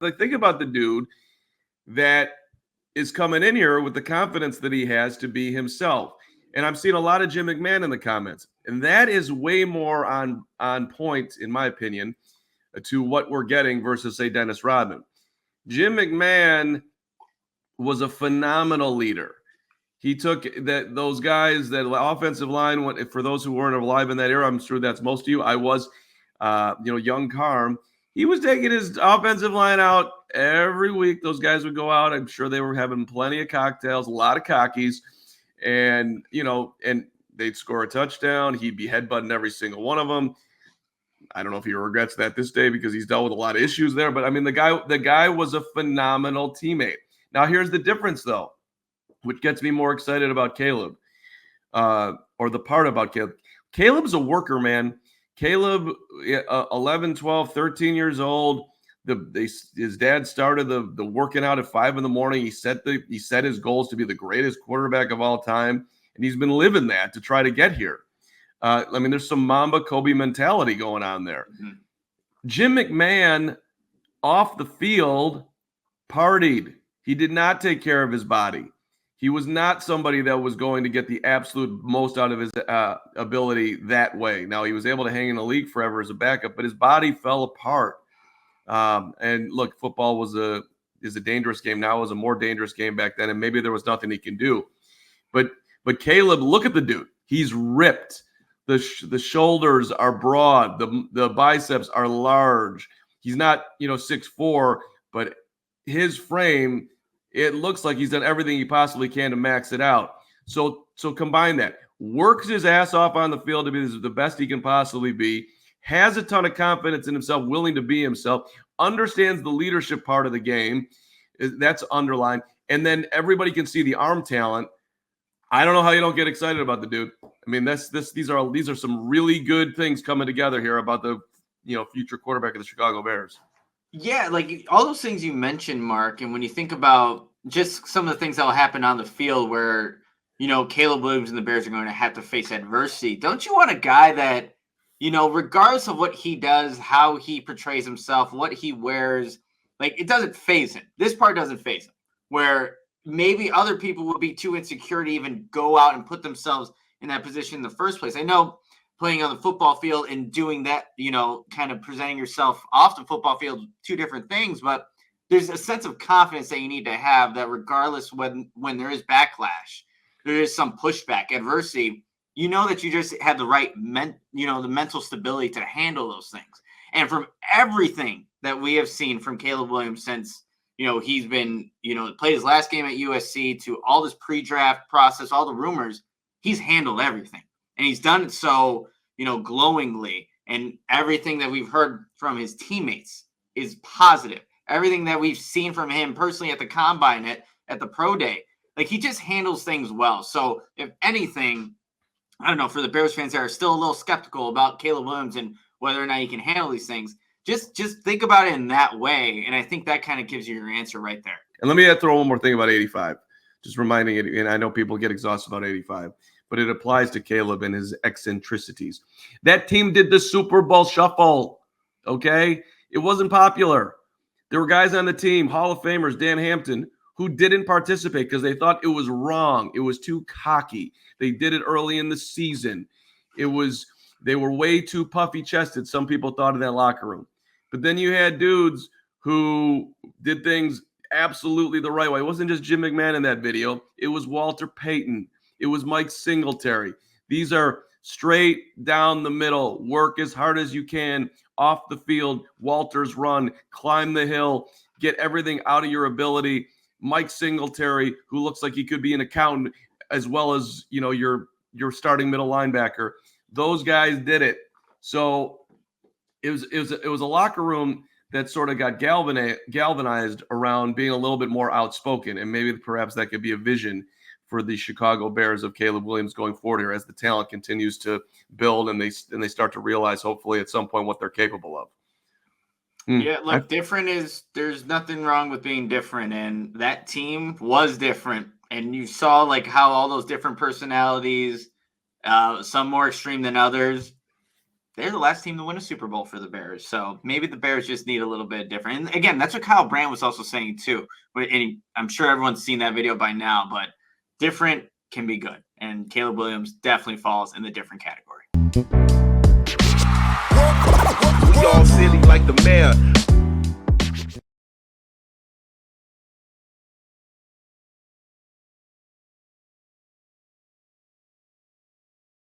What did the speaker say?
like, think about the dude that is coming in here with the confidence that he has to be himself. And I'm seeing a lot of Jim McMahon in the comments, and that is way more on point, in my opinion, to what we're getting versus, say, Dennis Rodman. Jim McMahon was a phenomenal leader. He took those guys, that offensive line. For those who weren't alive in that era, I'm sure that's most of you. I was, young Carm. He was taking his offensive line out every week. Those guys would go out. I'm sure they were having plenty of cocktails, a lot of cockies, and they'd score a touchdown. He'd be headbutting every single one of them. I don't know if he regrets that this day because he's dealt with a lot of issues there. But I mean, the guy was a phenomenal teammate. Now, here's the difference, though, which gets me more excited about Caleb, or the part about Caleb. Caleb's a worker, man. Caleb, 11, 12, 13 years old. His dad started the working out at 5 a.m. He set his goals to be the greatest quarterback of all time, and he's been living that to try to get here. There's some Mamba Kobe mentality going on there. Mm-hmm. Jim McMahon, off the field, partied. He did not take care of his body. He was not somebody that was going to get the absolute most out of his ability that way. Now, he was able to hang in the league forever as a backup, but his body fell apart. And look, football is a dangerous game now. It was a more dangerous game back then, and maybe there was nothing he can do. But Caleb, look at the dude. He's ripped. The shoulders are broad. The biceps are large. He's not 6'4", but his frame, it looks like he's done everything he possibly can to max it out. So combine that. Works his ass off on the field to be the best he can possibly be. Has a ton of confidence in himself, willing to be himself. Understands the leadership part of the game. That's underlined. And then everybody can see the arm talent. I don't know how you don't get excited about the dude. I mean, these are some really good things coming together here about the future quarterback of the Chicago Bears. Yeah, like all those things you mentioned, Mark, and when you think about just some of the things that will happen on the field where, Caleb Williams and the Bears are going to have to face adversity, don't you want a guy that, regardless of what he does, how he portrays himself, what he wears, like it doesn't faze him. This part doesn't faze him, where maybe other people would be too insecure to even go out and put themselves in that position in the first place. I know playing on the football field and doing that, kind of presenting yourself off the football field, two different things, but there's a sense of confidence that you need to have that regardless when there is backlash, there is some pushback, adversity, that you just have the right the mental stability to handle those things. And from everything that we have seen from Caleb Williams since, he's been, played his last game at USC to all this pre-draft process, all the rumors, he's handled everything. And he's done it so, glowingly. And everything that we've heard from his teammates is positive. Everything that we've seen from him personally at the combine, at the pro day, like he just handles things well. So if anything, I don't know, for the Bears fans that are still a little skeptical about Caleb Williams and whether or not he can handle these things, just think about it in that way. And I think that kind of gives you your answer right there. And let me throw one more thing about 85. Just reminding it, and I know people get exhausted about 85, but it applies to Caleb and his eccentricities. That team did the Super Bowl shuffle, okay? It wasn't popular. There were guys on the team, Hall of Famers, Dan Hampton, who didn't participate because they thought it was wrong. It was too cocky. They did it early in the season. They were way too puffy-chested, some people thought, in that locker room. But then you had dudes who did things absolutely the right way. It wasn't just Jim McMahon in that video. It was Walter Payton. It was Mike Singletary. These are straight down the middle. Work as hard as you can off the field. Walter's run. Climb the hill. Get everything out of your ability. Mike Singletary, who looks like he could be an accountant as well as your starting middle linebacker. Those guys did it. So it was a locker room that sort of got galvanized around being a little bit more outspoken, and maybe perhaps that could be a vision for the Chicago Bears of Caleb Williams going forward here as the talent continues to build and they start to realize hopefully at some point what they're capable of. Yeah, look, different is there's nothing wrong with being different, and that team was different, and you saw like how all those different personalities, some more extreme than others, they're the last team to win a Super Bowl for the Bears. So maybe the Bears just need a little bit different. And again, that's what Kyle Brandt was also saying too. And I'm sure everyone's seen that video by now, but different can be good. And Caleb Williams definitely falls in the different category. We all silly like the mayor.